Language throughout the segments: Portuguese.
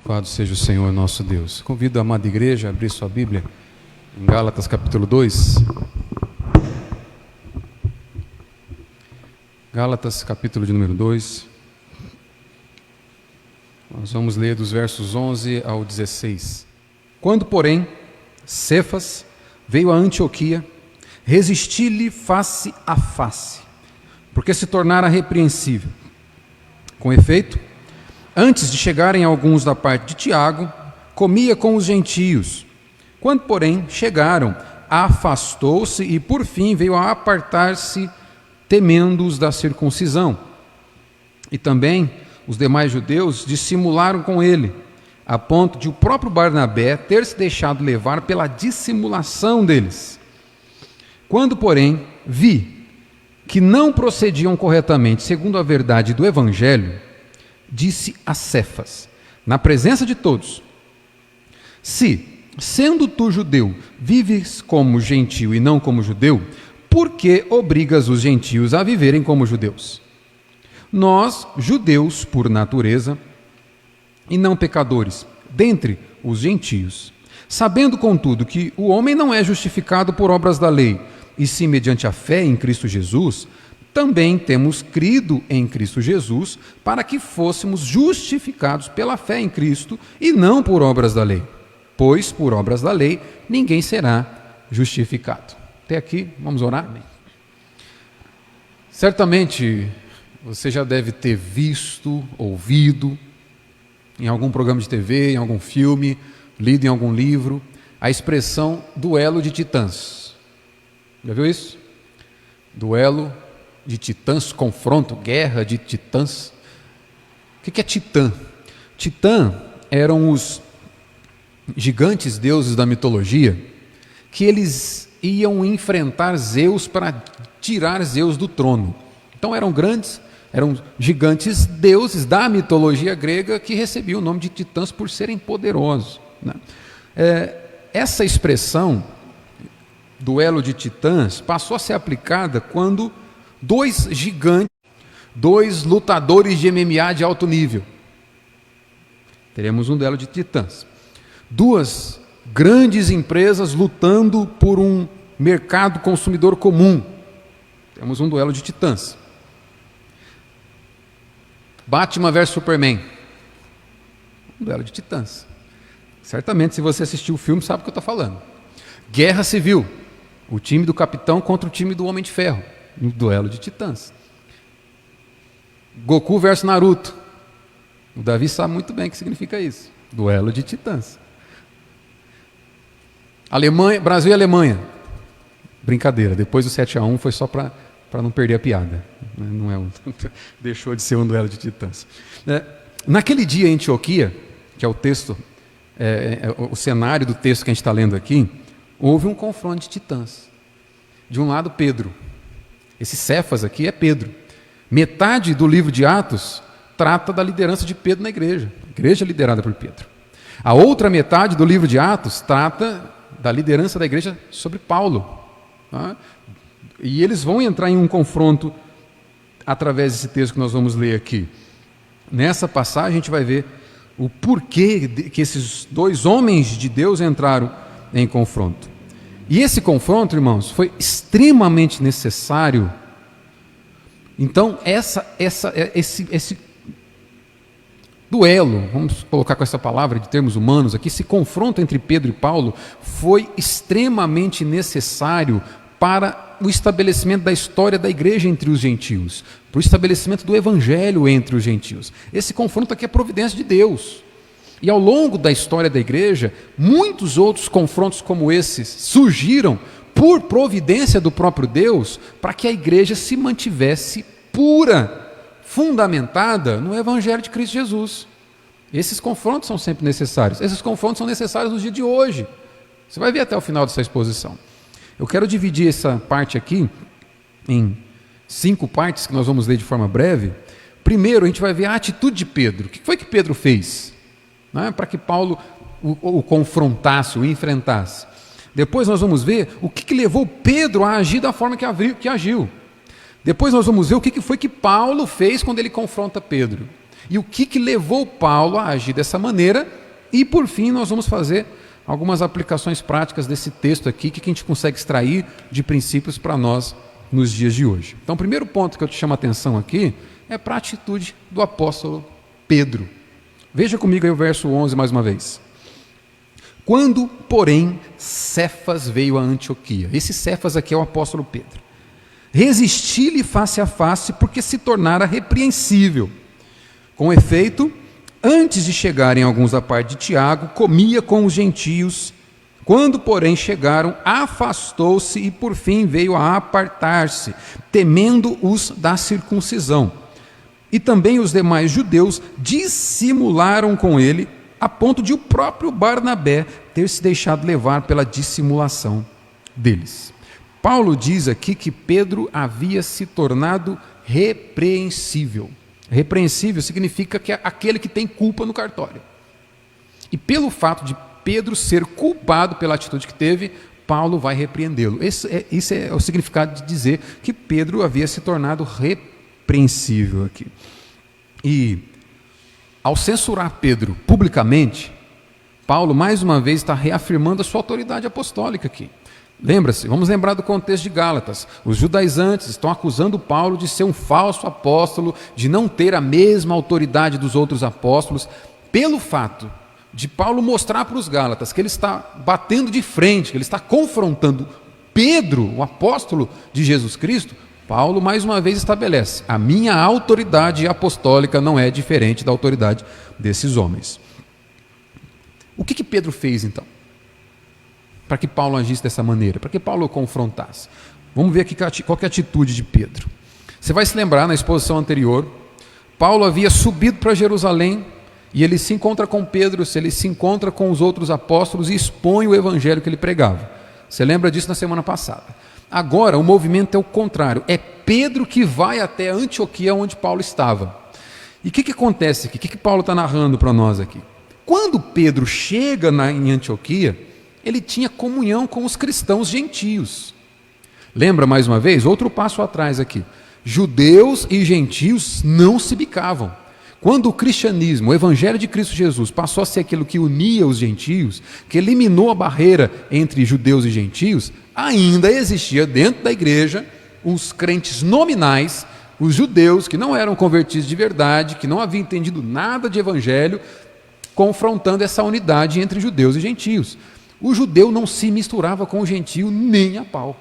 Louvado seja o Senhor nosso Deus. Convido a amada igreja a abrir sua Bíblia em Gálatas capítulo 2. Gálatas capítulo de número 2. Nós vamos ler dos versos 11 ao 16. Quando, porém, Cefas veio a Antioquia, resisti-lhe face a face, porque se tornara repreensível. Com efeito, antes de chegarem alguns da parte de Tiago, comia com os gentios. Quando, porém, chegaram, afastou-se e, por fim, veio a apartar-se, temendo-os da circuncisão. E também os demais judeus dissimularam com ele, a ponto de o próprio Barnabé ter se deixado levar pela dissimulação deles. Quando, porém, vi que não procediam corretamente segundo a verdade do Evangelho, disse a Cefas, na presença de todos: se, sendo tu judeu, vives como gentio e não como judeu, por que obrigas os gentios a viverem como judeus? Nós, judeus por natureza, e não pecadores, dentre os gentios, sabendo, contudo, que o homem não é justificado por obras da lei, e sim mediante a fé em Cristo Jesus, também temos crido em Cristo Jesus para que fôssemos justificados pela fé em Cristo e não por obras da lei, pois por obras da lei ninguém será justificado. Até aqui, vamos orar? Amém. Certamente você já deve ter visto, ouvido, em algum programa de TV, em algum filme, lido em algum livro, a expressão duelo de titãs. Já viu isso? Duelo de titãs, confronto, guerra de titãs. O que é titã? Titã eram os gigantes deuses da mitologia que eles iam enfrentar Zeus para tirar Zeus do trono. Então eram gigantes deuses da mitologia grega que recebiam o nome de titãs por serem poderosos, né? Essa expressão, duelo de titãs, passou a ser aplicada quando dois gigantes, dois lutadores de MMA de alto nível. Teremos um duelo de titãs. Duas grandes empresas lutando por um mercado consumidor comum. Temos um duelo de titãs. Batman versus Superman. Um duelo de titãs. Certamente, se você assistiu o filme, sabe o que eu estou falando. Guerra civil. O time do Capitão contra o time do Homem de Ferro. Um duelo de titãs. Goku versus Naruto. O Davi sabe muito bem o que significa isso. Duelo de titãs. Brasil e Alemanha. Brincadeira, depois do 7-1 foi só para não perder a piada. Não deixou de ser um duelo de titãs. Naquele dia em Antioquia, que é o texto, o cenário do texto que a gente está lendo aqui, houve um confronto de titãs. De um lado, Pedro. Esse Cefas aqui é Pedro. Metade do livro de Atos trata da liderança de Pedro na igreja. A igreja liderada por Pedro. A outra metade do livro de Atos trata da liderança da igreja sobre Paulo. Tá? E eles vão entrar em um confronto através desse texto que nós vamos ler aqui. Nessa passagem a gente vai ver o porquê que esses dois homens de Deus entraram em confronto. E esse confronto, irmãos, foi extremamente necessário. Então, esse duelo, vamos colocar com essa palavra de termos humanos aqui, esse confronto entre Pedro e Paulo foi extremamente necessário para o estabelecimento da história da igreja entre os gentios, para o estabelecimento do evangelho entre os gentios. Esse confronto aqui é providência de Deus. E ao longo da história da igreja, muitos outros confrontos como esses surgiram por providência do próprio Deus, para que a igreja se mantivesse pura, fundamentada no Evangelho de Cristo Jesus. Esses confrontos são sempre necessários. Esses confrontos são necessários no dia de hoje. Você vai ver até o final dessa exposição. Eu quero dividir essa parte aqui em 5 partes que nós vamos ler de forma breve. Primeiro, a gente vai ver a atitude de Pedro. O que foi que Pedro fez? Para que Paulo o confrontasse, o enfrentasse. Depois nós vamos ver o que levou Pedro a agir da forma que agiu. Depois nós vamos ver o que foi que Paulo fez quando ele confronta Pedro. E o que levou Paulo a agir dessa maneira? E por fim nós vamos fazer algumas aplicações práticas desse texto aqui, que a gente consegue extrair de princípios para nós nos dias de hoje. Então o primeiro ponto que eu te chamo a atenção aqui é para a atitude do apóstolo Pedro. Veja comigo aí o verso 11 mais uma vez. Quando, porém, Cefas veio a Antioquia. Esse Cefas aqui é o apóstolo Pedro. Resisti-lhe face a face, porque se tornara repreensível. Com efeito, antes de chegarem alguns da parte de Tiago, comia com os gentios. Quando, porém, chegaram, afastou-se e, por fim, veio a apartar-se, temendo os da circuncisão. E também os demais judeus dissimularam com ele, a ponto de o próprio Barnabé ter se deixado levar pela dissimulação deles. Paulo diz aqui que Pedro havia se tornado repreensível. Repreensível significa que é aquele que tem culpa no cartório. E pelo fato de Pedro ser culpado pela atitude que teve, Paulo vai repreendê-lo. Esse é o significado de dizer que Pedro havia se tornado repreensível aqui. E ao censurar Pedro publicamente, Paulo mais uma vez está reafirmando a sua autoridade apostólica aqui. Lembra-se, vamos lembrar do contexto de Gálatas. Os judaizantes estão acusando Paulo de ser um falso apóstolo, de não ter a mesma autoridade dos outros apóstolos, pelo fato de Paulo mostrar para os Gálatas que ele está batendo de frente, que ele está confrontando Pedro, o apóstolo de Jesus Cristo. Paulo mais uma vez estabelece: a minha autoridade apostólica não é diferente da autoridade desses homens. O que Pedro fez então? Para que Paulo agisse dessa maneira, para que Paulo o confrontasse. Vamos ver aqui qual que é a atitude de Pedro. Você vai se lembrar, na exposição anterior, Paulo havia subido para Jerusalém e ele se encontra com Pedro, ele se encontra com os outros apóstolos e expõe o evangelho que ele pregava. Você lembra disso na semana passada. Agora o movimento é o contrário, é Pedro que vai até Antioquia, onde Paulo estava. E o que acontece aqui? O que Paulo está narrando para nós aqui? Quando Pedro chega em Antioquia, ele tinha comunhão com os cristãos gentios. Lembra mais uma vez? Outro passo atrás aqui. Judeus e gentios não se bicavam. Quando o cristianismo, o evangelho de Cristo Jesus, passou a ser aquilo que unia os gentios, que eliminou a barreira entre judeus e gentios, ainda existia dentro da igreja os crentes nominais, os judeus que não eram convertidos de verdade, que não haviam entendido nada de evangelho, confrontando essa unidade entre judeus e gentios. O judeu não se misturava com o gentio nem a pau,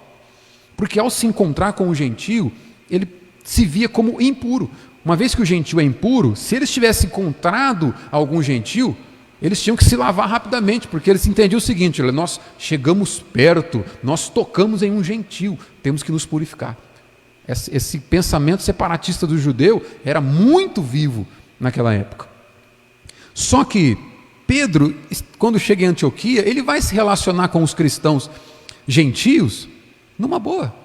porque ao se encontrar com o gentio, ele se via como impuro. Uma vez que o gentio é impuro, se eles tivessem encontrado algum gentio, eles tinham que se lavar rapidamente, porque eles entendiam o seguinte: nós chegamos perto, nós tocamos em um gentio, temos que nos purificar. Esse pensamento separatista do judeu era muito vivo naquela época. Só que Pedro, quando chega em Antioquia, ele vai se relacionar com os cristãos gentios numa boa.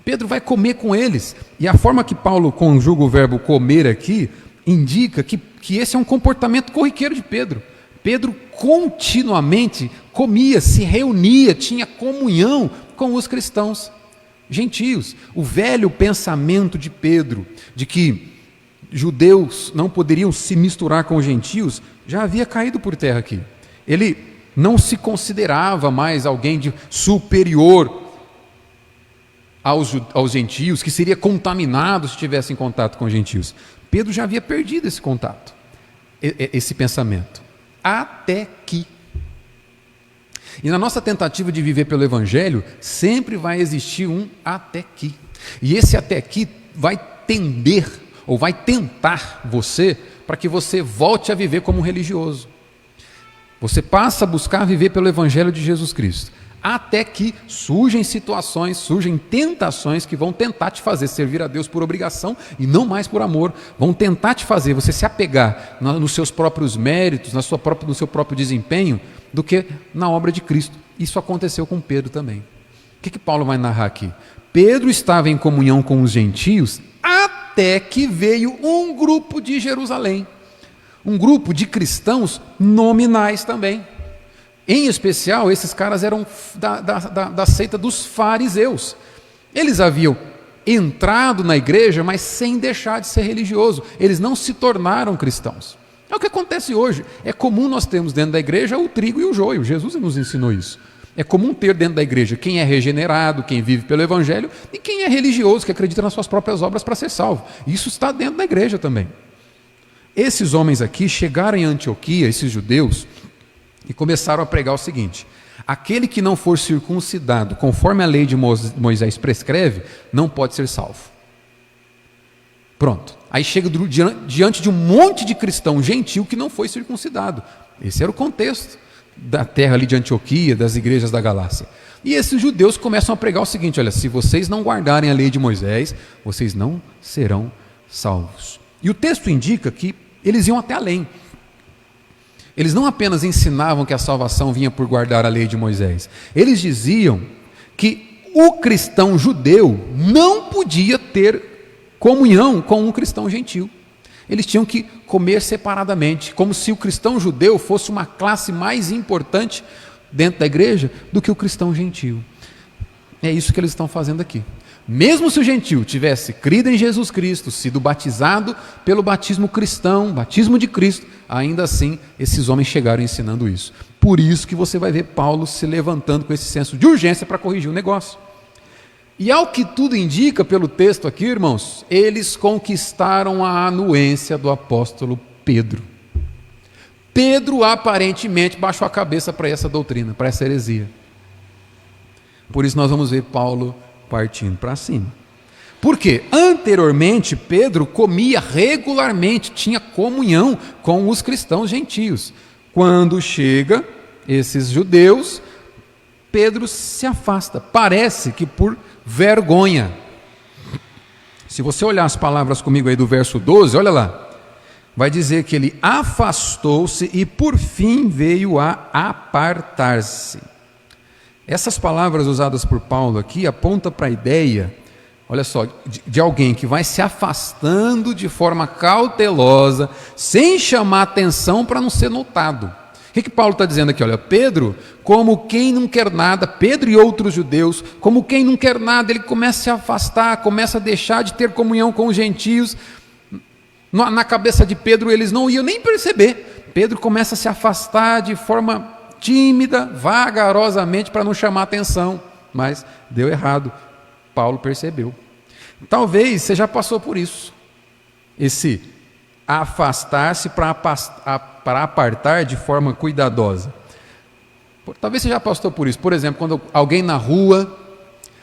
Pedro vai comer com eles. E a forma que Paulo conjuga o verbo comer aqui, indica que esse é um comportamento corriqueiro de Pedro. Pedro continuamente comia, se reunia, tinha comunhão com os cristãos gentios. O velho pensamento de Pedro, de que judeus não poderiam se misturar com os gentios, já havia caído por terra aqui. Ele não se considerava mais alguém de superior aos gentios, que seria contaminado se estivesse em contato com os gentios. Pedro já havia perdido esse contato, esse pensamento. Até que. E na nossa tentativa de viver pelo Evangelho, sempre vai existir um até que. E esse até que vai tender, ou vai tentar você, para que você volte a viver como um religioso. Você passa a buscar viver pelo Evangelho de Jesus Cristo, até que surgem situações, surgem tentações que vão tentar te fazer servir a Deus por obrigação e não mais por amor. Vão tentar te fazer você se apegar nos seus próprios méritos, no seu próprio desempenho, do que na obra de Cristo. Isso aconteceu com Pedro também. O que Paulo vai narrar aqui? Pedro estava em comunhão com os gentios até que veio um grupo de Jerusalém, um grupo de cristãos nominais também. Em especial, esses caras eram da seita dos fariseus. Eles haviam entrado na igreja, mas sem deixar de ser religioso. Eles não se tornaram cristãos. É o que acontece hoje. É comum nós termos dentro da igreja o trigo e o joio. Jesus nos ensinou isso. É comum ter dentro da igreja quem é regenerado, quem vive pelo evangelho, e quem é religioso, que acredita nas suas próprias obras para ser salvo. Isso está dentro da igreja também. Esses homens aqui chegaram em Antioquia, esses judeus, e começaram a pregar o seguinte: aquele que não for circuncidado, conforme a lei de Moisés prescreve, não pode ser salvo. Pronto. Aí chega diante de um monte de cristão gentil que não foi circuncidado. Esse era o contexto da terra ali de Antioquia, das igrejas da Galácia. E esses judeus começam a pregar o seguinte: olha, se vocês não guardarem a lei de Moisés, vocês não serão salvos. E o texto indica que eles iam até além. Eles não apenas ensinavam que a salvação vinha por guardar a lei de Moisés. Eles diziam que o cristão judeu não podia ter comunhão com um cristão gentil. Eles tinham que comer separadamente, como se o cristão judeu fosse uma classe mais importante dentro da igreja do que o cristão gentil. É isso que eles estão fazendo aqui. Mesmo se o gentil tivesse crido em Jesus Cristo, sido batizado pelo batismo cristão, batismo de Cristo, ainda assim esses homens chegaram ensinando isso. Por isso que você vai ver Paulo se levantando com esse senso de urgência para corrigir o negócio. E ao que tudo indica pelo texto aqui, irmãos, eles conquistaram a anuência do apóstolo Pedro. Pedro aparentemente baixou a cabeça para essa doutrina, para essa heresia. Por isso nós vamos ver Paulo partindo para cima. Porque anteriormente Pedro comia regularmente, tinha comunhão com os cristãos gentios. Quando chega esses judeus, Pedro se afasta, parece que por vergonha. Se você olhar as palavras comigo aí do verso 12, olha lá, vai dizer que ele afastou-se e por fim veio a apartar-se. Essas palavras usadas por Paulo aqui apontam para a ideia, olha só, de alguém que vai se afastando de forma cautelosa, sem chamar atenção para não ser notado. O que Paulo está dizendo aqui? Olha, Pedro, como quem não quer nada, Pedro e outros judeus, como quem não quer nada, ele começa a se afastar, começa a deixar de ter comunhão com os gentios. Na cabeça de Pedro eles não iam nem perceber. Pedro começa a se afastar de forma tímida, vagarosamente, para não chamar atenção, mas deu errado. Paulo percebeu. Talvez você já passou por isso, esse afastar-se para apartar de forma cuidadosa. Talvez você já passou por isso. Por exemplo, quando alguém na rua,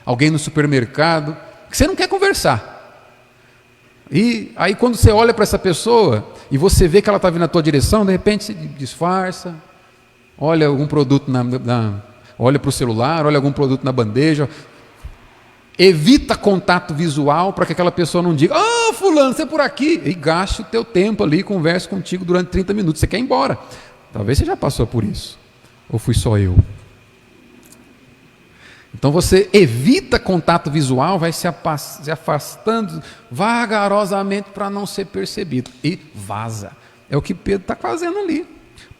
alguém no supermercado, que você não quer conversar. E aí quando você olha para essa pessoa e você vê que ela está vindo na tua direção, de repente você disfarça, olha algum produto olha para o celular, olha algum produto na bandeja, evita contato visual para que aquela pessoa não diga: "Ah, fulano, você é por aqui", e gaste o teu tempo ali, converse contigo durante 30 minutos, você quer ir embora. Talvez você já passou por isso, ou fui só eu? Então você evita contato visual, vai se afastando vagarosamente para não ser percebido, e vaza. É o que Pedro está fazendo ali.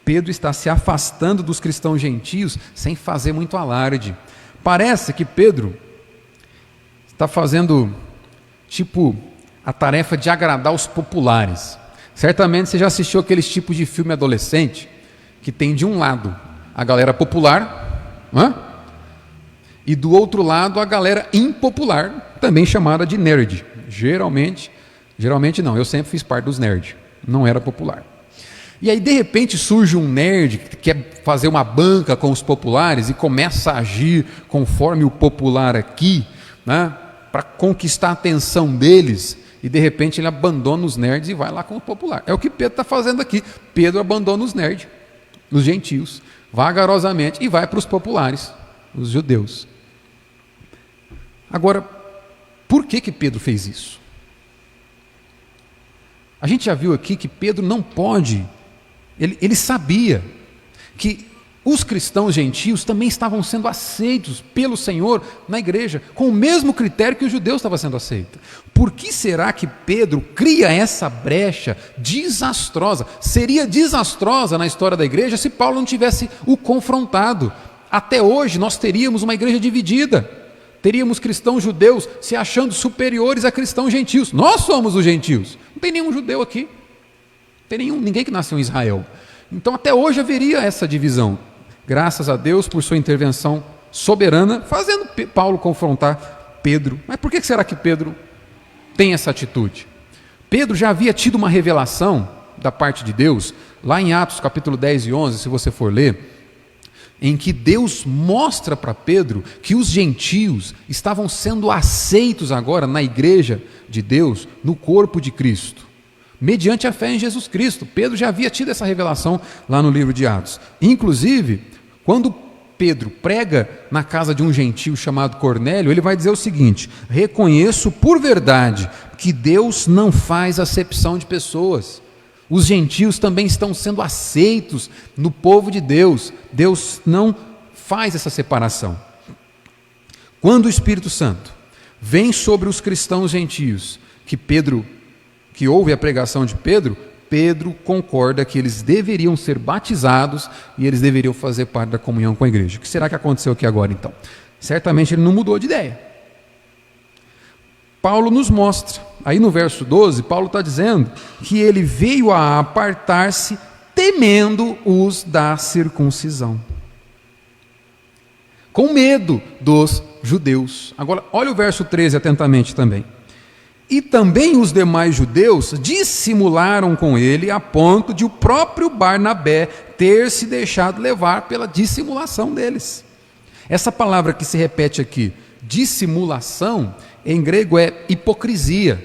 Pedro está se afastando dos cristãos gentios sem fazer muito alarde. Parece que Pedro está fazendo tipo a tarefa de agradar os populares. Certamente você já assistiu aqueles tipos de filme adolescente que tem de um lado a galera popular, e do outro lado a galera impopular, também chamada de nerd. Geralmente não, eu sempre fiz parte dos nerds, não era popular. E aí de repente surge um nerd que quer fazer uma banca com os populares e começa a agir conforme o popular aqui, para conquistar a atenção deles, e de repente ele abandona os nerds e vai lá com o popular. É o que Pedro está fazendo aqui. Pedro abandona os nerds, os gentios, vagarosamente, e vai para os populares, os judeus. Agora, por que Pedro fez isso? A gente já viu aqui que Pedro não pode, ele sabia que os cristãos gentios também estavam sendo aceitos pelo Senhor na igreja, com o mesmo critério que os judeus estavam sendo aceitos. Por que será que Pedro cria essa brecha desastrosa? Seria desastrosa na história da igreja se Paulo não tivesse o confrontado. Até hoje nós teríamos uma igreja dividida. Teríamos cristãos judeus se achando superiores a cristãos gentios. Nós somos os gentios. Não tem nenhum judeu aqui. Não tem ninguém que nasceu em Israel. Então até hoje haveria essa divisão. Graças a Deus por sua intervenção soberana, fazendo Paulo confrontar Pedro. Mas por que será que Pedro tem essa atitude? Pedro já havia tido uma revelação da parte de Deus, lá em Atos capítulo 10 e 11, se você for ler, em que Deus mostra para Pedro que os gentios estavam sendo aceitos agora na igreja de Deus, no corpo de Cristo, mediante a fé em Jesus Cristo. Pedro já havia tido essa revelação lá no livro de Atos. Inclusive, quando Pedro prega na casa de um gentio chamado Cornélio, ele vai dizer o seguinte: reconheço por verdade que Deus não faz acepção de pessoas. Os gentios também estão sendo aceitos no povo de Deus. Deus não faz essa separação. Quando o Espírito Santo vem sobre os cristãos gentios, que ouve a pregação de Pedro, Pedro concorda que eles deveriam ser batizados e eles deveriam fazer parte da comunhão com a igreja. O que será que aconteceu aqui agora então? Certamente ele não mudou de ideia. Paulo nos mostra, aí no verso 12, Paulo está dizendo que ele veio a apartar-se temendo os da circuncisão, com medo dos judeus. Agora, olha o verso 13 atentamente também. E também os demais judeus dissimularam com ele a ponto de o próprio Barnabé ter se deixado levar pela dissimulação deles. Essa palavra que se repete aqui, dissimulação, em grego é hipocrisia.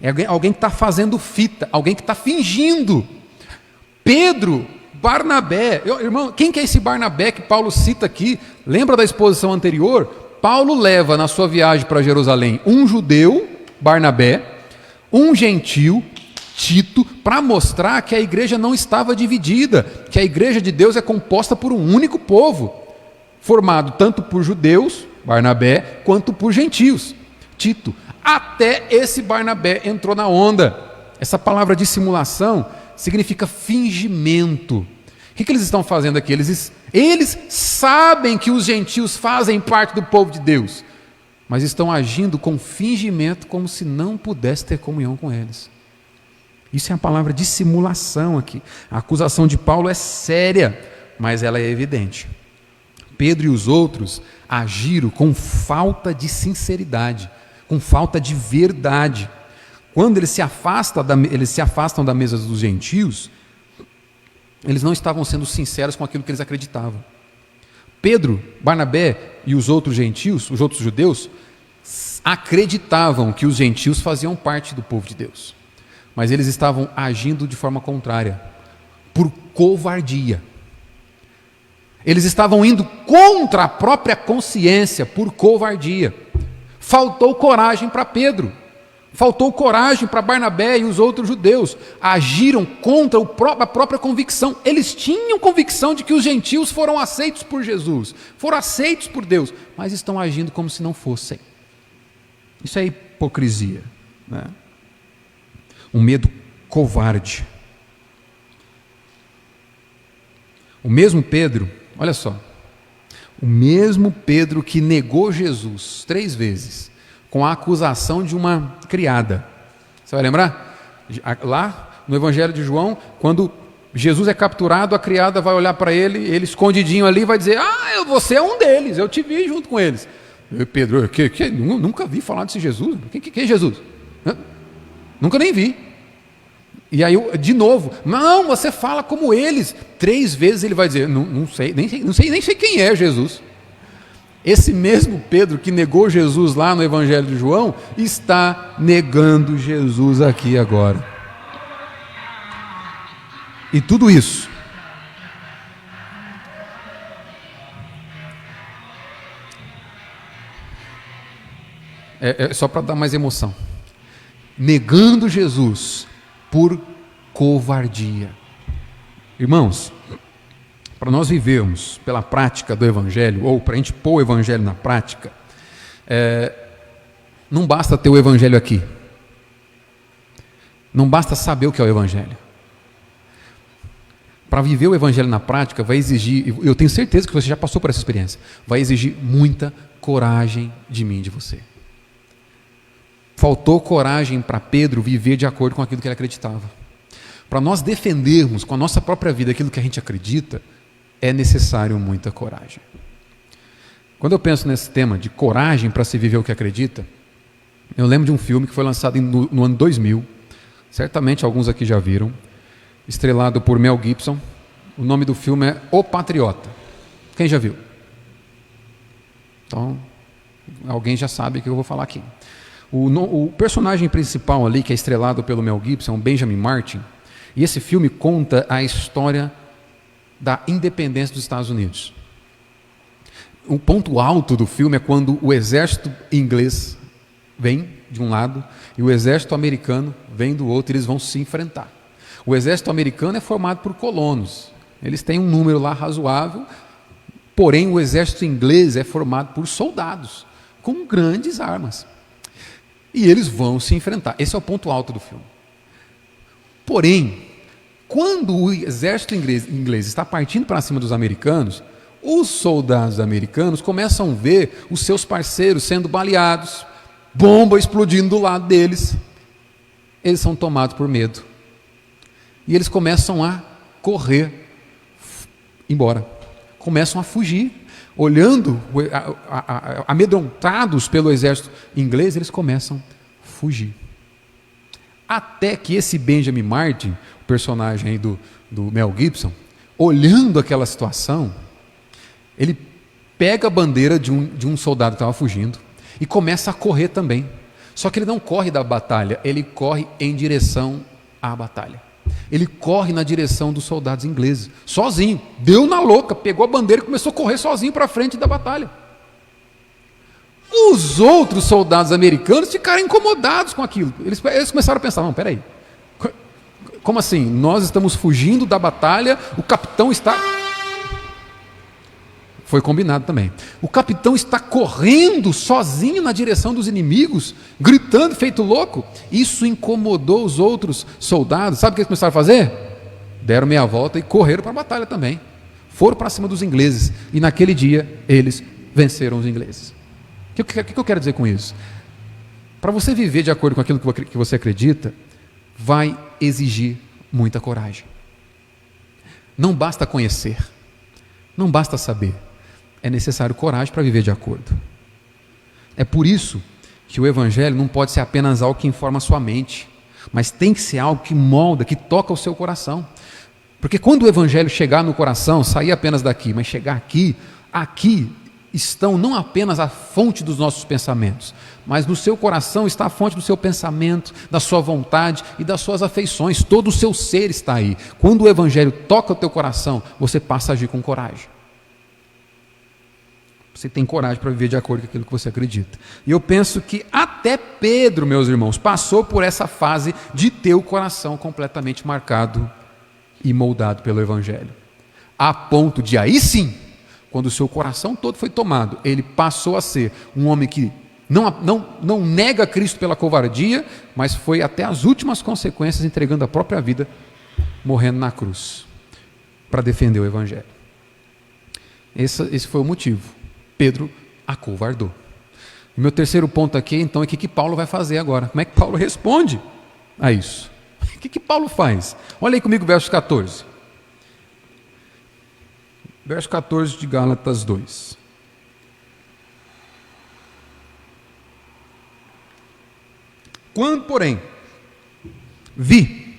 É alguém que está fazendo fita, alguém que está fingindo. Pedro, Barnabé, irmão, quem que é esse Barnabé que Paulo cita aqui? Lembra da exposição anterior? Paulo leva na sua viagem para Jerusalém um judeu, Barnabé, um gentio, Tito, para mostrar que a igreja não estava dividida, que a igreja de Deus é composta por um único povo, formado tanto por judeus, Barnabé, quanto por gentios, Tito. Até esse Barnabé entrou na onda. Essa palavra dissimulação significa fingimento. O que eles estão fazendo aqui? Eles sabem que os gentios fazem parte do povo de Deus, mas estão agindo com fingimento, como se não pudesse ter comunhão com eles. Isso é a palavra dissimulação aqui. A acusação de Paulo é séria, mas ela é evidente. Pedro e os outros agiram com falta de sinceridade, com falta de verdade. Quando eles se afastam da mesa dos gentios, eles não estavam sendo sinceros com aquilo que eles acreditavam. Pedro, Barnabé e os outros gentios, os outros judeus, acreditavam que os gentios faziam parte do povo de Deus, mas eles estavam agindo de forma contrária, por covardia. Eles estavam indo contra a própria consciência, por covardia. Faltou coragem para Pedro, faltou coragem para Barnabé e os outros judeus. Agiram contra a própria convicção. Eles tinham convicção de que os gentios foram aceitos por Jesus, foram aceitos por Deus, mas estão agindo como se não fossem. Isso é hipocrisia, né? Um medo covarde. O mesmo Pedro, olha só, o mesmo Pedro que negou Jesus 3 vezes, com a acusação de uma criada. Você vai lembrar? Lá no Evangelho de João, quando Jesus é capturado, a criada vai olhar para ele escondidinho ali, vai dizer: você é um deles, eu te vi junto com eles. Pedro, nunca vi falar desse Jesus. Quem é Jesus? Nunca nem vi. E aí, de novo, não, você fala como eles. 3 vezes ele vai dizer: não sei, nem sei quem é Jesus. Esse mesmo Pedro que negou Jesus lá no Evangelho de João, está negando Jesus aqui agora. E tudo isso é só para dar mais emoção. Negando Jesus por covardia. Irmãos, para nós vivermos pela prática do Evangelho, ou para a gente pôr o Evangelho na prática, não basta ter o Evangelho aqui. Não basta saber o que é o Evangelho. Para viver o Evangelho na prática vai exigir, eu tenho certeza que você já passou por essa experiência, vai exigir muita coragem de mim e de você. Faltou coragem para Pedro viver de acordo com aquilo que ele acreditava. Para nós defendermos com a nossa própria vida aquilo que a gente acredita, é necessário muita coragem. Quando eu penso nesse tema de coragem para se viver o que acredita, eu lembro de um filme que foi lançado no ano 2000, certamente alguns aqui já viram, estrelado por Mel Gibson. O nome do filme é O Patriota. Quem já viu? Então, alguém já sabe o que eu vou falar aqui. O personagem principal ali, que é estrelado pelo Mel Gibson, Benjamin Martin, e esse filme conta a história da independência dos Estados Unidos. O ponto alto do filme é quando o exército inglês vem de um lado e o exército americano vem do outro, e eles vão se enfrentar. O exército americano é formado por colonos, eles têm um número lá razoável, porém o exército inglês é formado por soldados com grandes armas. E eles vão se enfrentar. Esse é o ponto alto do filme. Porém, quando o exército inglês está partindo para cima dos americanos, os soldados americanos começam a ver os seus parceiros sendo baleados, bomba explodindo do lado deles. Eles são tomados por medo. E eles começam a correr embora. Começam a fugir. Olhando, amedrontados pelo exército inglês, eles começam a fugir. Até que esse Benjamin Martin, o personagem aí do Mel Gibson, olhando aquela situação, ele pega a bandeira de um soldado que estava fugindo e começa a correr também. Só que ele não corre da batalha, ele corre em direção à batalha. Ele corre na direção dos soldados ingleses, sozinho, deu na louca, pegou a bandeira e começou a correr sozinho para frente da batalha. Os outros soldados americanos ficaram incomodados com aquilo. Eles começaram a pensar, não, peraí, como assim? Nós estamos fugindo da batalha, o capitão está... Foi combinado também. O capitão está correndo sozinho na direção dos inimigos, gritando, feito louco. Isso incomodou os outros soldados. Sabe o que eles começaram a fazer? Deram meia volta e correram para a batalha também. Foram para cima dos ingleses. E naquele dia, eles venceram os ingleses. O que eu quero dizer com isso? Para você viver de acordo com aquilo que você acredita, vai exigir muita coragem. Não basta conhecer. Não basta saber. É necessário coragem para viver de acordo. É por isso que o Evangelho não pode ser apenas algo que informa a sua mente, mas tem que ser algo que molda, que toca o seu coração. Porque quando o Evangelho chegar no coração, sair apenas daqui, mas chegar aqui estão não apenas a fonte dos nossos pensamentos, mas no seu coração está a fonte do seu pensamento, da sua vontade e das suas afeições. Todo o seu ser está aí. Quando o Evangelho toca o teu coração, você passa a agir com coragem. Você tem coragem para viver de acordo com aquilo que você acredita. E eu penso que até Pedro, meus irmãos, passou por essa fase de ter o coração completamente marcado e moldado pelo Evangelho. A ponto de, aí sim, quando o seu coração todo foi tomado, ele passou a ser um homem que não nega Cristo pela covardia, mas foi até as últimas consequências, entregando a própria vida, morrendo na cruz, para defender o Evangelho. Esse foi o motivo. Pedro acovardou. O meu terceiro ponto aqui, então, é o que Paulo vai fazer agora. Como é que Paulo responde a isso? O que Paulo faz? Olha aí comigo o verso 14. Verso 14 de Gálatas 2. Quando, porém, vi,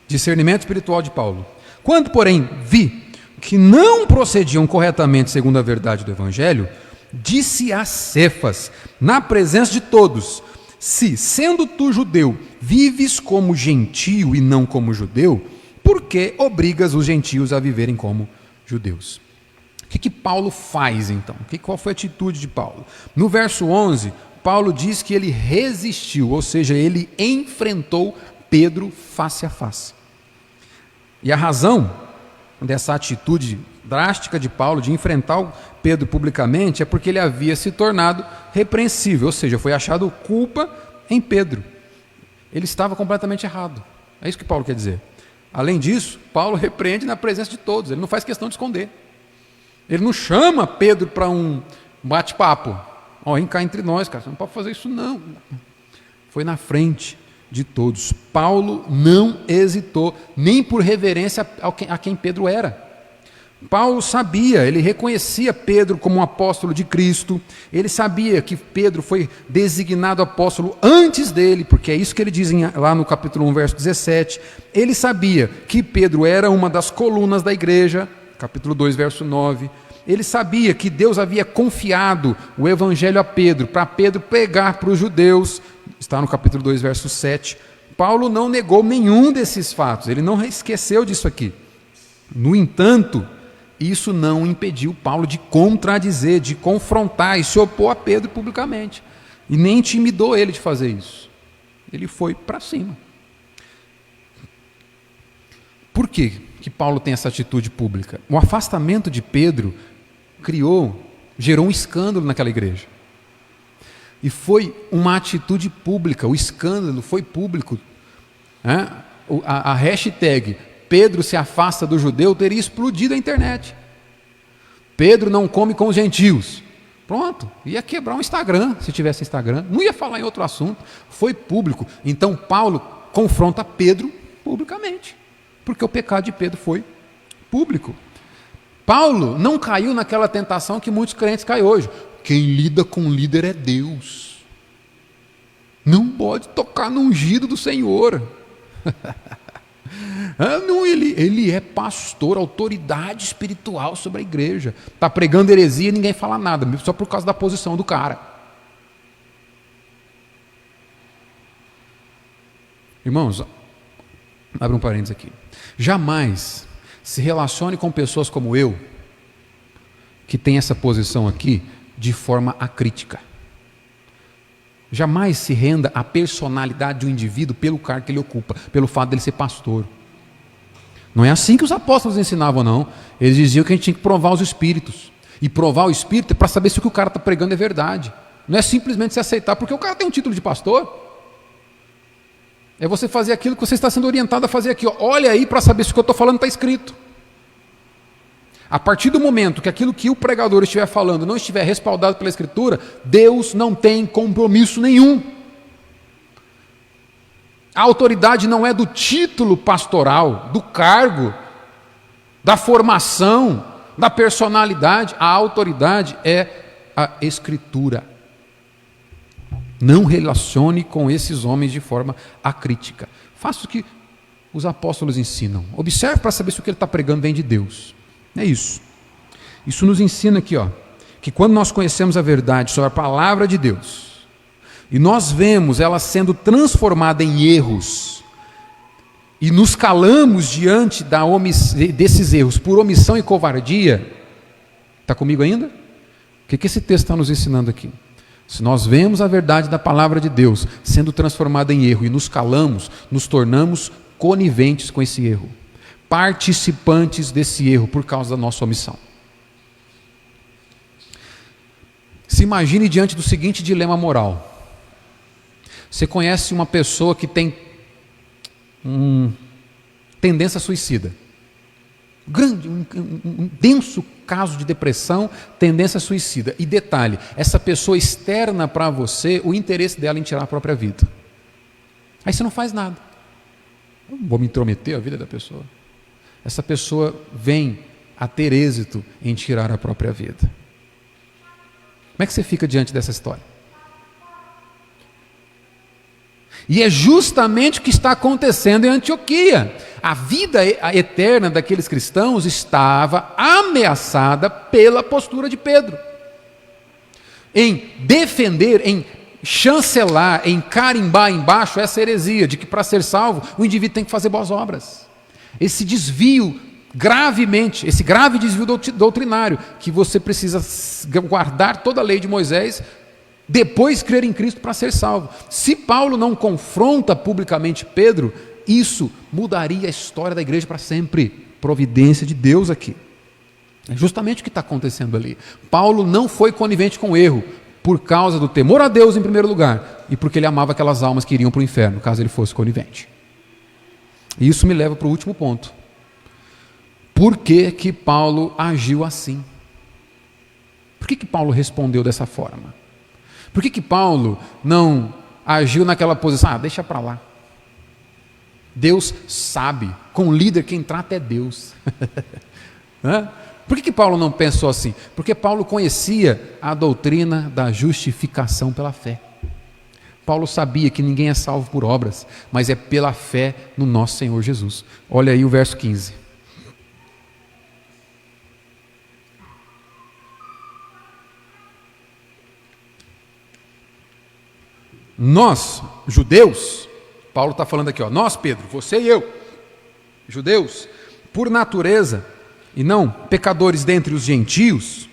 discernimento espiritual de Paulo, quando, porém, vi que não procediam corretamente segundo a verdade do Evangelho, disse a Cefas, na presença de todos, se, sendo tu judeu, vives como gentio e não como judeu, por que obrigas os gentios a viverem como judeus? O que Paulo faz então? Qual foi a atitude de Paulo? No verso 11, Paulo diz que ele resistiu, ou seja, ele enfrentou Pedro face a face. E a razão dessa atitude drástica de Paulo de enfrentar o Pedro publicamente é porque ele havia se tornado repreensível, ou seja, foi achado culpa em Pedro. Ele estava completamente errado. É isso que Paulo quer dizer. Além disso, Paulo repreende na presença de todos, ele não faz questão de esconder. Ele não chama Pedro para bate-papo. Ó, vem cá entre nós, cara, você não pode fazer isso não. Foi na frente de todos. Paulo não hesitou, nem por reverência a quem Pedro era. Paulo sabia, ele reconhecia Pedro como um apóstolo de Cristo, ele sabia que Pedro foi designado apóstolo antes dele, porque é isso que ele diz lá no capítulo 1, verso 17. Ele sabia que Pedro era uma das colunas da igreja, capítulo 2, verso 9. Ele sabia que Deus havia confiado o evangelho a Pedro, para Pedro pregar para os judeus, está no capítulo 2, verso 7. Paulo não negou nenhum desses fatos, ele não esqueceu disso aqui. No entanto, isso não impediu Paulo de contradizer, de confrontar e se opor a Pedro publicamente. E nem intimidou ele de fazer isso. Ele foi para cima. Por que Paulo tem essa atitude pública? O afastamento de Pedro gerou um escândalo naquela igreja. E foi uma atitude pública, o escândalo foi público. A hashtag Pedro se afasta do judeu teria explodido a internet. Pedro não come com os gentios. Pronto, ia quebrar o Instagram, se tivesse Instagram. Não ia falar em outro assunto. Foi público. Então Paulo confronta Pedro publicamente, porque o pecado de Pedro foi público. Paulo não caiu naquela tentação que muitos crentes caem hoje. Quem lida com líder é Deus. Não pode tocar no ungido do Senhor. Não, ele é pastor, autoridade espiritual sobre a igreja. Está pregando heresia e ninguém fala nada, só por causa da posição do cara. Irmãos, abre um parênteses aqui. Jamais se relacione com pessoas como eu, que tem essa posição aqui, de forma acrítica. Jamais se renda à personalidade de um indivíduo pelo cargo que ele ocupa, pelo fato dele ser pastor. Não é assim que os apóstolos ensinavam, não. Eles diziam que a gente tinha que provar os espíritos. E provar o espírito é para saber se o que o cara está pregando é verdade. Não é simplesmente se aceitar, porque o cara tem um título de pastor. É você fazer aquilo que você está sendo orientado a fazer aqui. Ó. Olha aí para saber se o que eu estou falando está escrito. A partir do momento que aquilo que o pregador estiver falando não estiver respaldado pela Escritura, Deus não tem compromisso nenhum. A autoridade não é do título pastoral, do cargo, da formação, da personalidade. A autoridade é a Escritura. Não relacione com esses homens de forma acrítica. Faça o que os apóstolos ensinam. Observe para saber se o que ele está pregando vem de Deus. É isso. Isso nos ensina aqui, que quando nós conhecemos a verdade sobre a palavra de Deus, e nós vemos ela sendo transformada em erros, e nos calamos diante desses erros por omissão e covardia, está comigo ainda? O que esse texto está nos ensinando aqui? Se nós vemos a verdade da palavra de Deus sendo transformada em erro e nos calamos, nos tornamos coniventes com esse erro, participantes desse erro por causa da nossa omissão. Se imagine diante do seguinte dilema moral. Você conhece uma pessoa que tem tendência suicida. Um denso caso de depressão, tendência suicida. E detalhe, essa pessoa externa para você o interesse dela em tirar a própria vida. Aí você não faz nada. Eu não vou me intrometer a vida da pessoa. Essa pessoa vem a ter êxito em tirar a própria vida. Como é que você fica diante dessa história? E é justamente o que está acontecendo em Antioquia. A vida eterna daqueles cristãos estava ameaçada pela postura de Pedro. Em defender, em chancelar, em carimbar embaixo essa heresia de que para ser salvo o indivíduo tem que fazer boas obras. Esse desvio esse grave desvio doutrinário, que você precisa guardar toda a lei de Moisés, depois crer em Cristo para ser salvo. Se Paulo não confronta publicamente Pedro, isso mudaria a história da igreja para sempre. Providência de Deus aqui. É justamente o que está acontecendo ali. Paulo não foi conivente com o erro, por causa do temor a Deus em primeiro lugar, e porque ele amava aquelas almas que iriam para o inferno, caso ele fosse conivente. E isso me leva para o último ponto. Por que Paulo agiu assim? Por que Paulo respondeu dessa forma? Por que Paulo não agiu naquela posição? Deixa para lá. Deus sabe, com o líder quem trata é Deus. Por que Paulo não pensou assim? Porque Paulo conhecia a doutrina da justificação pela fé. Paulo sabia que ninguém é salvo por obras, mas é pela fé no nosso Senhor Jesus. Olha aí o verso 15. Nós, judeus, Paulo está falando aqui, nós, Pedro, você e eu, judeus, por natureza, e não pecadores dentre os gentios,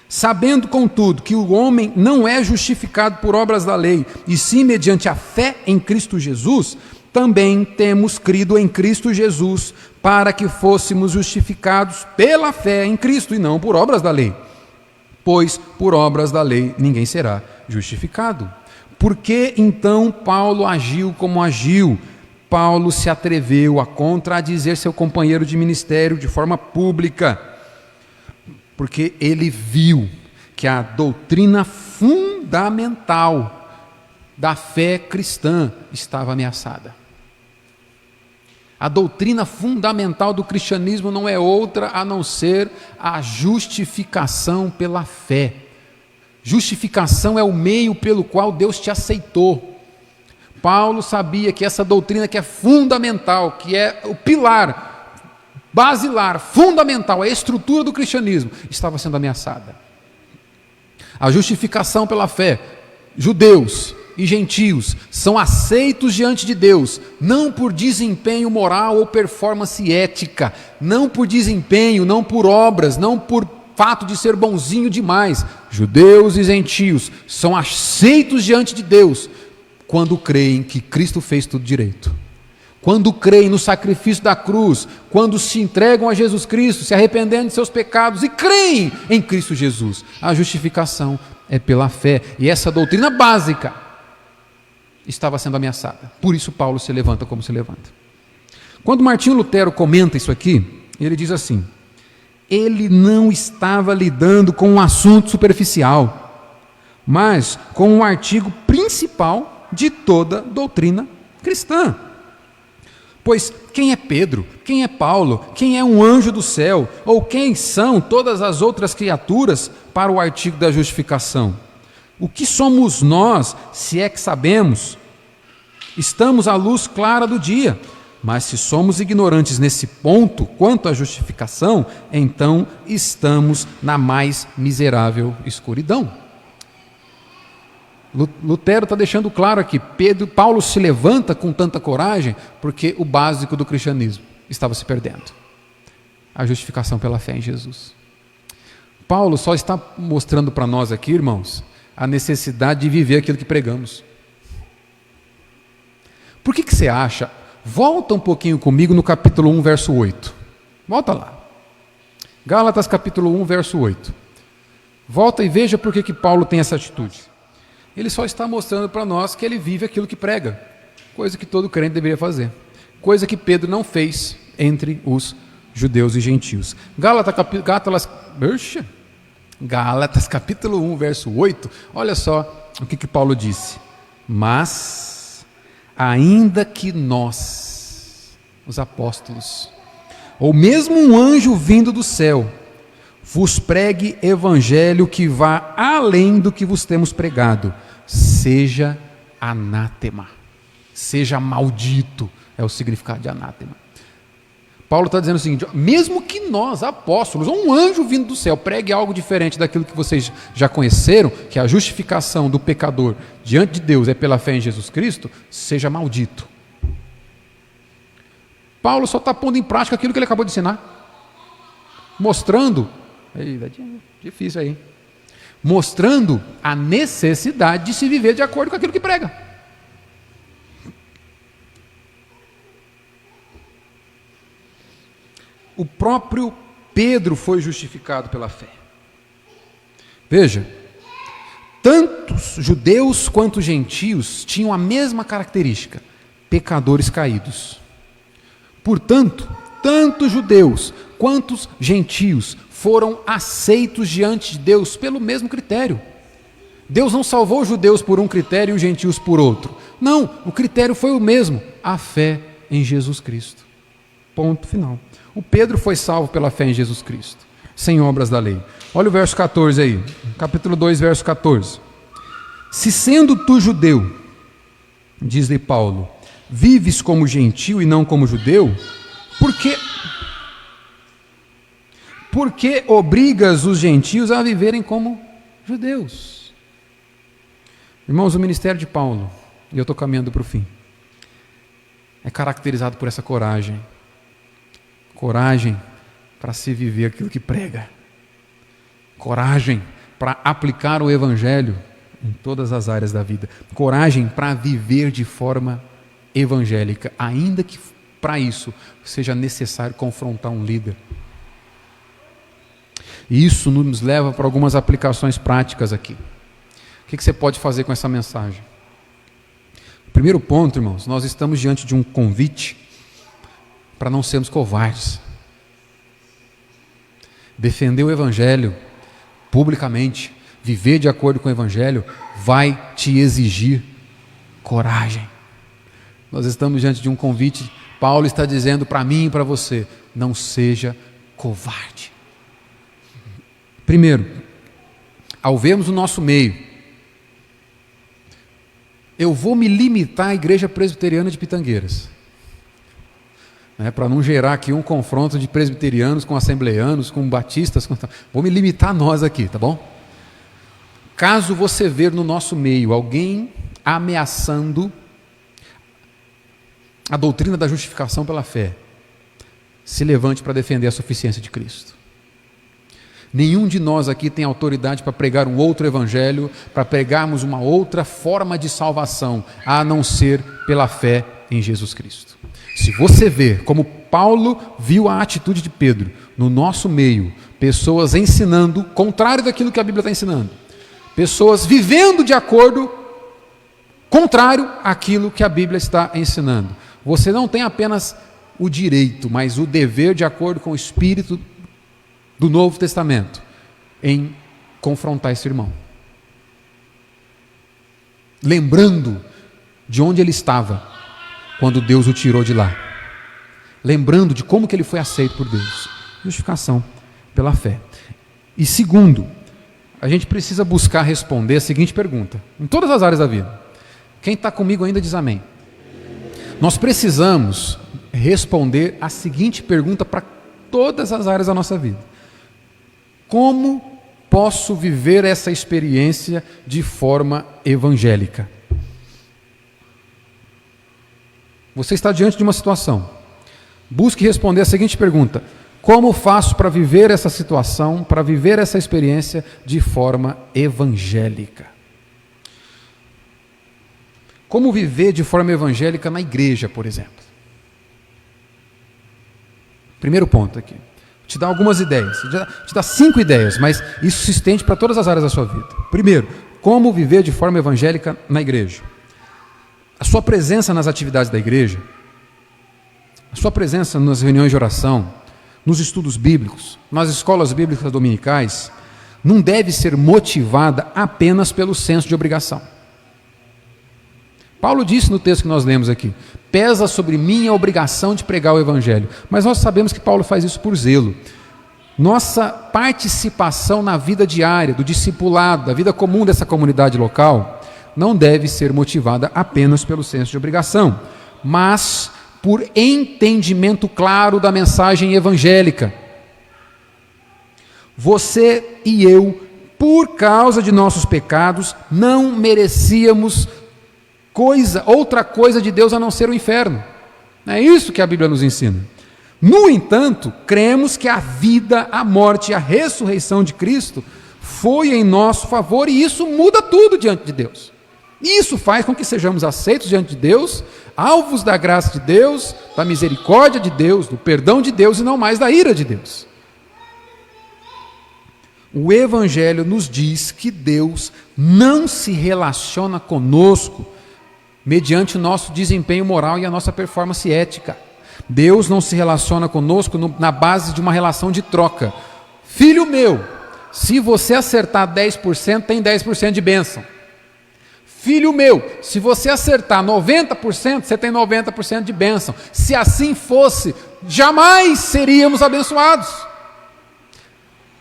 sabendo, contudo, que o homem não é justificado por obras da lei, e sim mediante a fé em Cristo Jesus, também temos crido em Cristo Jesus, para que fôssemos justificados pela fé em Cristo, e não por obras da lei. Pois por obras da lei ninguém será justificado. Por que então Paulo agiu como agiu? Paulo se atreveu a contradizer seu companheiro de ministério de forma pública, porque ele viu que a doutrina fundamental da fé cristã estava ameaçada. A doutrina fundamental do cristianismo não é outra a não ser a justificação pela fé. Justificação é o meio pelo qual Deus te aceitou. Paulo sabia que essa doutrina que é fundamental, que é o pilar, basilar, fundamental, a estrutura do cristianismo, estava sendo ameaçada. A justificação pela fé, judeus e gentios são aceitos diante de Deus, não por desempenho moral ou performance ética, não por desempenho, não por obras, não por fato de ser bonzinho demais. Judeus e gentios são aceitos diante de Deus quando creem que Cristo fez tudo direito, quando creem no sacrifício da cruz, quando se entregam a Jesus Cristo, se arrependendo de seus pecados e creem em Cristo Jesus. A justificação é pela fé, e essa doutrina básica estava sendo ameaçada. Por isso Paulo se levanta como se levanta. Quando Martinho Lutero comenta isso aqui, ele diz assim: ele não estava lidando com um assunto superficial, mas com um artigo principal de toda doutrina cristã. Pois quem é Pedro, quem é Paulo, quem é um anjo do céu, ou quem são todas as outras criaturas para o artigo da justificação? O que somos nós, se é que sabemos? Estamos à luz clara do dia. Mas se somos ignorantes nesse ponto, quanto à justificação, então estamos na mais miserável escuridão. Lutero está deixando claro aqui, Paulo se levanta com tanta coragem, porque o básico do cristianismo estava se perdendo. A justificação pela fé em Jesus. Paulo só está mostrando para nós aqui, irmãos, a necessidade de viver aquilo que pregamos. Por que você acha? Volta um pouquinho comigo no capítulo 1, verso 8. Volta lá. Gálatas capítulo 1, verso 8. Volta e veja por que Paulo tem essa atitude. Ele só está mostrando para nós que ele vive aquilo que prega. Coisa que todo crente deveria fazer. Coisa que Pedro não fez entre os judeus e gentios. Gálatas capítulo 1, verso 8. Olha só o que Paulo disse. Mas, ainda que nós, os apóstolos, ou mesmo um anjo vindo do céu, vos pregue evangelho que vá além do que vos temos pregado, seja anátema, seja maldito, é o significado de anátema. Paulo está dizendo o seguinte: mesmo que nós, apóstolos, ou um anjo vindo do céu, pregue algo diferente daquilo que vocês já conheceram, que a justificação do pecador diante de Deus é pela fé em Jesus Cristo, seja maldito. Paulo só está pondo em prática aquilo que ele acabou de ensinar, mostrando, difícil aí, mostrando a necessidade de se viver de acordo com aquilo que prega. O próprio Pedro foi justificado pela fé. Veja, tantos judeus quanto gentios tinham a mesma característica: pecadores caídos. Portanto, tanto judeus quanto gentios foram aceitos diante de Deus pelo mesmo critério. Deus não salvou os judeus por um critério e os gentios por outro. Não, o critério foi o mesmo, a fé em Jesus Cristo. Ponto final. O Pedro foi salvo pela fé em Jesus Cristo, sem obras da lei. Olha o verso 14 aí, capítulo 2, verso 14. Se sendo tu judeu, diz-lhe Paulo, vives como gentio e não como judeu, porque obrigas os gentios a viverem como judeus. Irmãos, o ministério de Paulo, e eu estou caminhando para o fim, é caracterizado por essa coragem. Coragem para se viver aquilo que prega. Coragem para aplicar o Evangelho em todas as áreas da vida. Coragem para viver de forma evangélica, ainda que para isso seja necessário confrontar um líder. E isso nos leva para algumas aplicações práticas aqui. O que você pode fazer com essa mensagem? Primeiro ponto, irmãos, nós estamos diante de um convite para não sermos covardes. Defender o Evangelho publicamente, viver de acordo com o Evangelho, vai te exigir coragem. Nós estamos diante de um convite, Paulo está dizendo para mim e para você, não seja covarde. Primeiro, ao vermos o nosso meio, eu vou me limitar à igreja presbiteriana de Pitangueiras, para não gerar aqui um confronto de presbiterianos com assembleianos, com batistas, vou me limitar a nós aqui, tá bom? Caso você ver no nosso meio alguém ameaçando a doutrina da justificação pela fé, se levante para defender a suficiência de Cristo. Nenhum de nós aqui tem autoridade para pregar um outro evangelho, para pregarmos uma outra forma de salvação, a não ser pela fé em Jesus Cristo. Se você ver como Paulo viu a atitude de Pedro no nosso meio, pessoas ensinando contrário daquilo que a Bíblia está ensinando, pessoas vivendo de acordo contrário àquilo que a Bíblia está ensinando, você não tem apenas o direito, mas o dever, de acordo com o Espírito do Novo Testamento, em confrontar esse irmão, lembrando de onde ele estava quando Deus o tirou de lá, lembrando de como que ele foi aceito por Deus. Justificação pela fé. E segundo, a gente precisa buscar responder a seguinte pergunta, em todas as áreas da vida. Quem está comigo ainda diz amém. Nós precisamos responder a seguinte pergunta para todas as áreas da nossa vida: como posso viver essa experiência de forma evangélica? Você está diante de uma situação. Busque responder a seguinte pergunta: como faço para viver essa situação, para viver essa experiência de forma evangélica? Como viver de forma evangélica na igreja, por exemplo? Primeiro ponto aqui. Vou te dar algumas ideias. Vou te dar 5 ideias, mas isso se estende para todas as áreas da sua vida. Primeiro, como viver de forma evangélica na igreja? A sua presença nas atividades da igreja, a sua presença nas reuniões de oração, nos estudos bíblicos, nas escolas bíblicas dominicais, não deve ser motivada apenas pelo senso de obrigação. Paulo disse no texto que nós lemos aqui: pesa sobre mim a obrigação de pregar o evangelho. Mas nós sabemos que Paulo faz isso por zelo. Nossa participação na vida diária, do discipulado, da vida comum dessa comunidade local, não deve ser motivada apenas pelo senso de obrigação, mas por entendimento claro da mensagem evangélica. Você e eu, por causa de nossos pecados, não merecíamos outra coisa de Deus a não ser o inferno. É isso que a Bíblia nos ensina. No entanto, cremos que a vida, a morte e a ressurreição de Cristo foi em nosso favor, e isso muda tudo diante de Deus. Isso faz com que sejamos aceitos diante de Deus, alvos da graça de Deus, da misericórdia de Deus, do perdão de Deus e não mais da ira de Deus. O Evangelho nos diz que Deus não se relaciona conosco mediante o nosso desempenho moral e a nossa performance ética. Deus não se relaciona conosco na base de uma relação de troca. Filho meu, se você acertar 10%, tem 10% de bênção. Filho meu, se você acertar 90%, você tem 90% de bênção. Se assim fosse, jamais seríamos abençoados.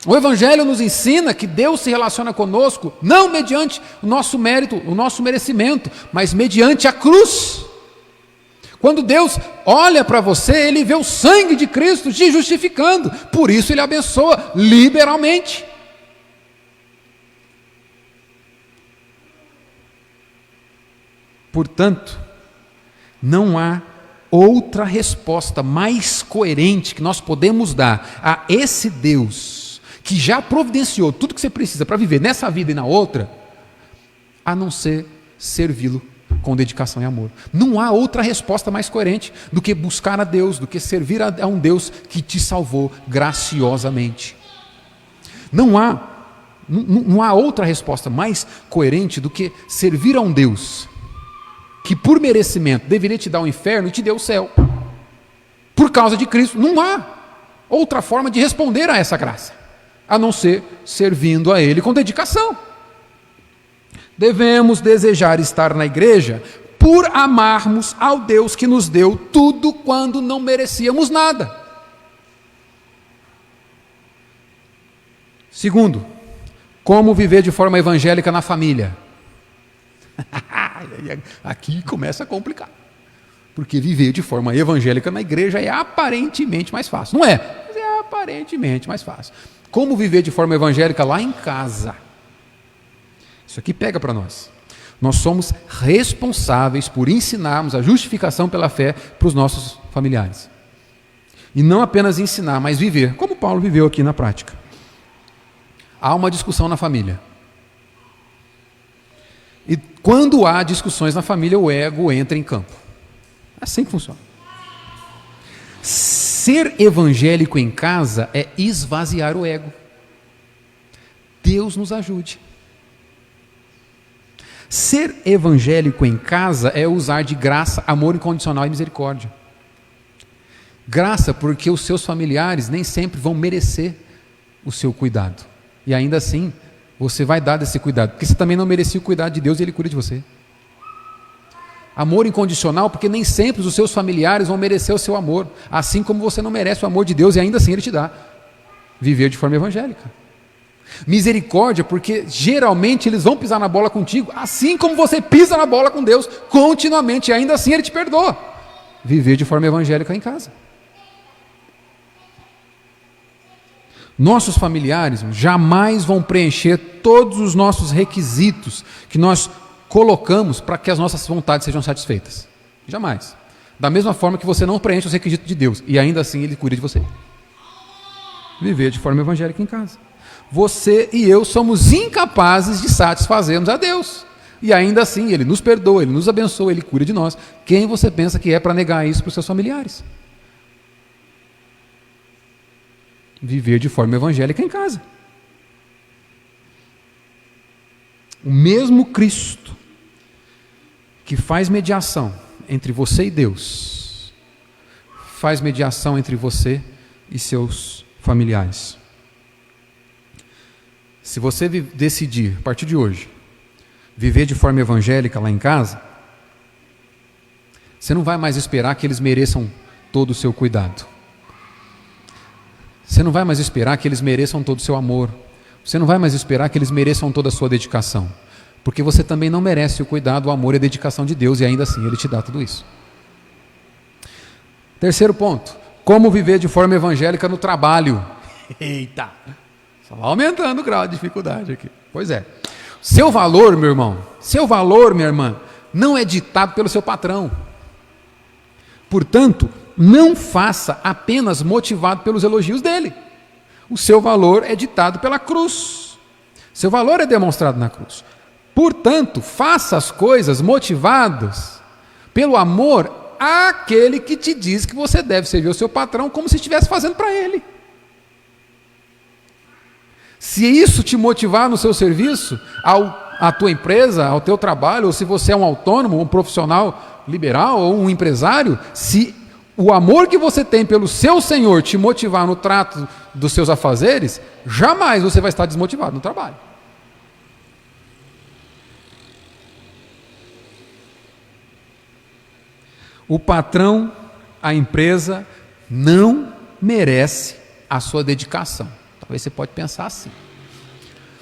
O Evangelho nos ensina que Deus se relaciona conosco, não mediante o nosso mérito, o nosso merecimento, mas mediante a cruz. Quando Deus olha para você, Ele vê o sangue de Cristo te justificando, por isso Ele abençoa liberalmente. Portanto, não há outra resposta mais coerente que nós podemos dar a esse Deus, que já providenciou tudo que você precisa para viver nessa vida e na outra, a não ser servi-lo com dedicação e amor. Não há outra resposta mais coerente do que buscar a Deus, do que servir a um Deus que te salvou graciosamente. Não há outra resposta mais coerente do que servir a um Deus que por merecimento deveria te dar o inferno e te deu o céu. Por causa de Cristo. Não há outra forma de responder a essa graça, a não ser servindo a Ele com dedicação. Devemos desejar estar na igreja por amarmos ao Deus que nos deu tudo quando não merecíamos nada. Segundo, como viver de forma evangélica na família. Aqui começa a complicar, porque viver de forma evangélica na igreja é aparentemente mais fácil. Não é, mas é aparentemente mais fácil. Como viver de forma evangélica lá em casa? Isso aqui pega para nós. Nós somos responsáveis por ensinarmos a justificação pela fé para os nossos familiares. E não apenas ensinar, mas viver, como Paulo viveu aqui na prática. Há uma discussão na família. E quando há discussões na família, o ego entra em campo. É assim que funciona. Ser evangélico em casa é esvaziar o ego. Deus nos ajude. Ser evangélico em casa é usar de graça, amor incondicional e misericórdia. Graça porque os seus familiares nem sempre vão merecer o seu cuidado. E ainda assim, você vai dar desse cuidado, porque você também não merecia o cuidado de Deus e Ele cuida de você. Amor incondicional, porque nem sempre os seus familiares vão merecer o seu amor, assim como você não merece o amor de Deus e ainda assim Ele te dá. Viver de forma evangélica. Misericórdia, porque geralmente eles vão pisar na bola contigo, assim como você pisa na bola com Deus continuamente e ainda assim Ele te perdoa. Viver de forma evangélica em casa. Nossos familiares jamais vão preencher todos os nossos requisitos que nós colocamos para que as nossas vontades sejam satisfeitas. Jamais. Da mesma forma que você não preenche os requisitos de Deus e ainda assim Ele cuida de você. Viver de forma evangélica em casa. Você e eu somos incapazes de satisfazermos a Deus. E ainda assim Ele nos perdoa, Ele nos abençoa, Ele cuida de nós. Quem você pensa que é para negar isso para os seus familiares? Viver de forma evangélica em casa. O mesmo Cristo que faz mediação entre você e Deus, faz mediação entre você e seus familiares. Se você decidir, a partir de hoje, viver de forma evangélica lá em casa, você não vai mais esperar que eles mereçam todo o seu cuidado. Você não vai mais esperar que eles mereçam todo o seu amor. Você não vai mais esperar que eles mereçam toda a sua dedicação. Porque você também não merece o cuidado, o amor e a dedicação de Deus e ainda assim Ele te dá tudo isso. Terceiro ponto. Como viver de forma evangélica no trabalho. Eita! Só vai aumentando o grau de dificuldade aqui. Pois é. Seu valor, meu irmão, seu valor, minha irmã, não é ditado pelo seu patrão. Portanto, não faça apenas motivado pelos elogios dele. O seu valor é ditado pela cruz. Seu valor é demonstrado na cruz. Portanto, faça as coisas motivadas pelo amor àquele que te diz que você deve servir o seu patrão como se estivesse fazendo para ele. Se isso te motivar no seu serviço, à tua empresa, ao teu trabalho, ou se você é um autônomo, um profissional liberal ou um empresário, se o amor que você tem pelo seu Senhor te motivar no trato dos seus afazeres, jamais você vai estar desmotivado no trabalho. O patrão, a empresa, não merece a sua dedicação. Talvez você pode pensar assim.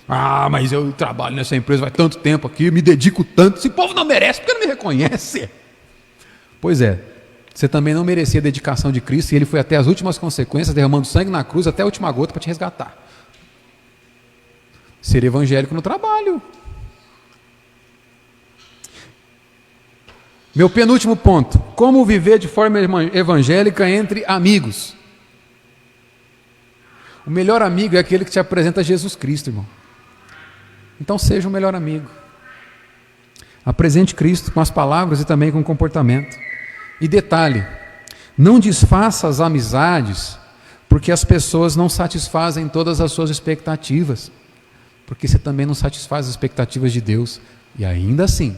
Ah, mas eu trabalho nessa empresa há tanto tempo aqui, me dedico tanto, esse povo não merece porque não me reconhece. Pois é, você também não merecia a dedicação de Cristo, e Ele foi até as últimas consequências, derramando sangue na cruz até a última gota para te resgatar. Ser evangélico no trabalho. Meu penúltimo ponto: como viver de forma evangélica entre amigos. O melhor amigo é aquele que te apresenta Jesus Cristo, irmão. Então seja o melhor amigo. Apresente Cristo com as palavras e também com o comportamento. E detalhe, não desfaça as amizades, porque as pessoas não satisfazem todas as suas expectativas, porque você também não satisfaz as expectativas de Deus, e ainda assim,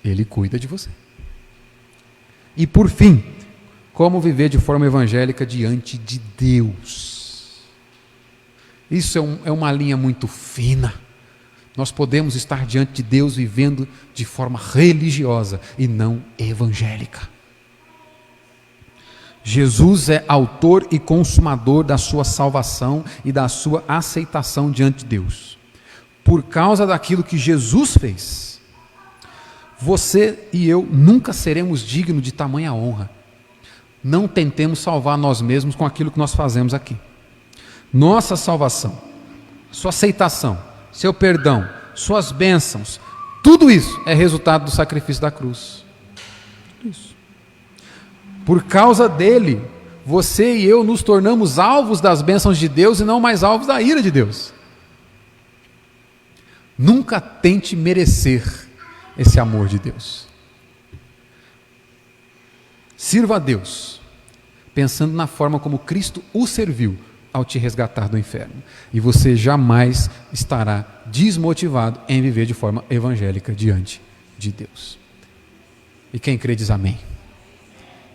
Ele cuida de você. E por fim, como viver de forma evangélica diante de Deus. Isso é uma linha muito fina. Nós podemos estar diante de Deus vivendo de forma religiosa e não evangélica. Jesus é autor e consumador da sua salvação e da sua aceitação diante de Deus. Por causa daquilo que Jesus fez, você e eu nunca seremos dignos de tamanha honra. Não tentemos salvar nós mesmos com aquilo que nós fazemos aqui. Nossa salvação, sua aceitação, seu perdão, suas bênçãos, tudo isso é resultado do sacrifício da cruz. Isso. Por causa dele, você e eu nos tornamos alvos das bênçãos de Deus e não mais alvos da ira de Deus. Nunca tente merecer esse amor de Deus. Sirva a Deus, pensando na forma como Cristo o serviu ao te resgatar do inferno. E você jamais estará desmotivado em viver de forma evangélica diante de Deus. E quem crê diz amém.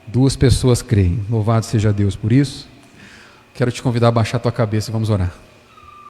2 pessoas creem. Louvado seja Deus por isso. Quero te convidar a baixar a tua cabeça e vamos orar.